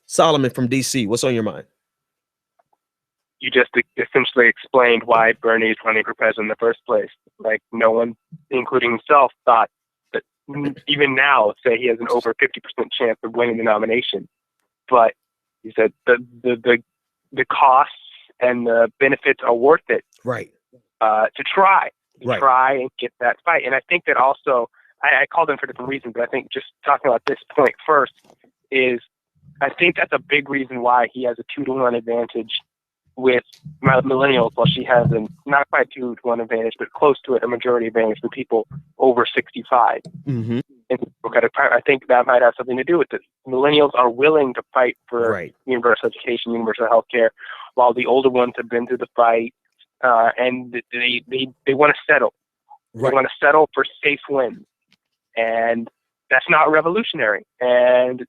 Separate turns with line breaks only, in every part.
Solomon from DC, what's on your mind?
You just essentially explained why Bernie is running for president in the first place. Like, no one, including himself, thought that even now, say he has an over 50% chance of winning the nomination. But he said the costs and the benefits are worth it.
Right.
To try
Right.
and get that fight. And I think that also, I called him for different reasons, but I think just talking about this point first is, I think that's a big reason why he has a 2-to-1 advantage with millennials, while she has a not quite 2-to-1 advantage, but close to it, a majority advantage for people over 65.
Mm-hmm.
And I think that might have something to do with it. Millennials are willing to fight for
Right.
universal education, universal health care, while the older ones have been through the fight, and they want to settle.
Right.
They want to settle for safe wins. And that's not revolutionary. And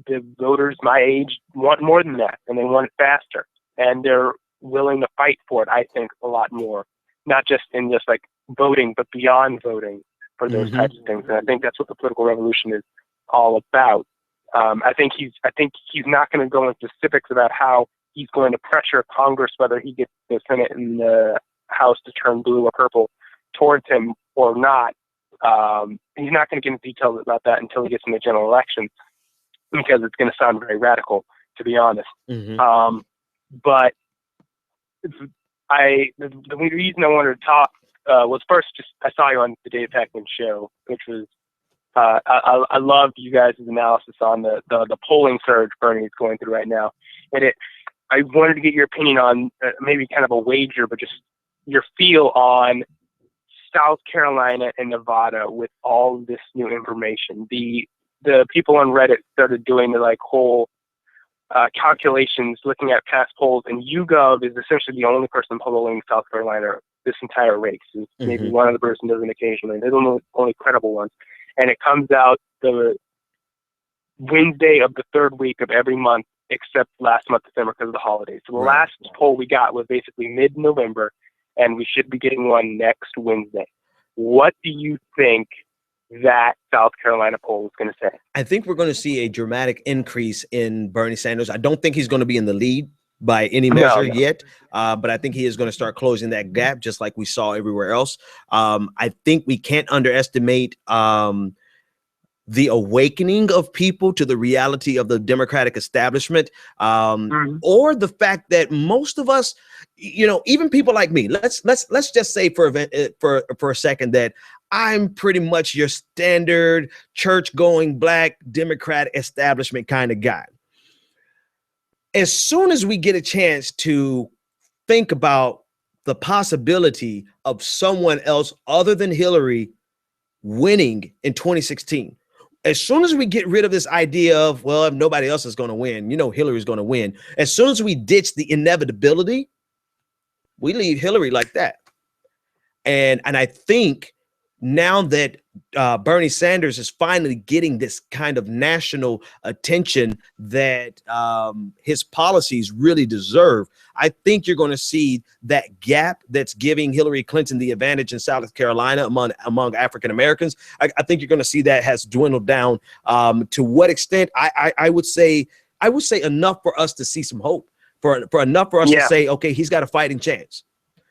the voters my age want more than that, and they want it faster. And they're willing to fight for it, I think, a lot more. Not just in just like voting, but beyond voting for those types of things. And I think that's what the political revolution is all about. I think he's not going to go into specifics about how he's going to pressure Congress, whether he gets the Senate and the House to turn blue or purple towards him or not. He's not going to get into details about that until he gets in the general election, because it's going to sound very radical, to be honest.
Mm-hmm.
But the reason I wanted to talk was first, just I saw you on the Dave Heckman show, which was I loved you guys' analysis on the polling surge Bernie is going through right now, and I wanted to get your opinion on maybe kind of a wager, but just your feel on South Carolina and Nevada with all this new information. The people on Reddit started doing the whole calculations, looking at past polls, and YouGov is essentially the only person polling South Carolina this entire race. Maybe one other person does it occasionally. They're the only credible ones. And it comes out the Wednesday of the third week of every month, except last month, December, because of the holidays. So the last poll we got was basically mid-November, and we should be getting one next Wednesday. What do you think that South Carolina poll is going to say?
I think we're going to see a dramatic increase in Bernie Sanders. I don't think he's going to be in the lead by any measure yet, but I think he is going to start closing that gap just like we saw everywhere else. I think we can't underestimate the awakening of people to the reality of the Democratic establishment, or the fact that most of us, even people like me, let's just say for a second that I'm pretty much your standard church-going Black Democrat establishment kind of guy. As soon as we get a chance to think about the possibility of someone else other than Hillary winning in 2016, as soon as we get rid of this idea of, well, if nobody else is going to win, Hillary's going to win. As soon as we ditch the inevitability, we leave Hillary like that. And I think now that Bernie Sanders is finally getting this kind of national attention that his policies really deserve, I think you're going to see that gap that's giving Hillary Clinton the advantage in South Carolina among African Americans. I think you're going to see that has dwindled down. To what extent? I would say enough for us to see some hope, for enough for us to say, okay, he's got a fighting chance.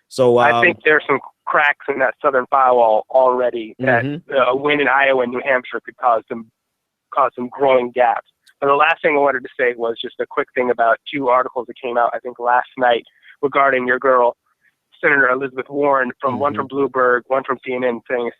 So
I think there's some cracks in that southern firewall already that a win in Iowa and New Hampshire could cause some growing gaps. And the last thing I wanted to say was just a quick thing about 2 articles that came out, I think, last night regarding your girl, Senator Elizabeth Warren, from one from Bloomberg, one from CNN, saying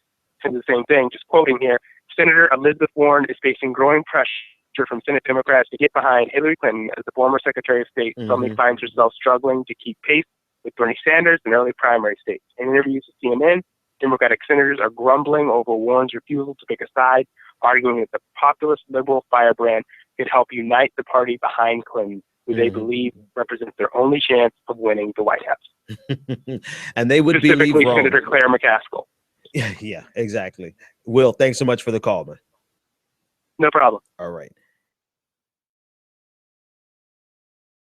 the same thing. Just quoting here: Senator Elizabeth Warren is facing growing pressure from Senate Democrats to get behind Hillary Clinton as the former Secretary of State suddenly finds herself struggling to keep pace with Bernie Sanders in early primary states. In interviews with CNN, Democratic senators are grumbling over Warren's refusal to pick a side, arguing that the populist liberal firebrand could help unite the party behind Clinton, who they believe represents their only chance of winning the White House.
And they would
specifically
be
Senator Claire McCaskill.
Yeah, exactly. Will, thanks so much for the call, man.
No problem.
All right.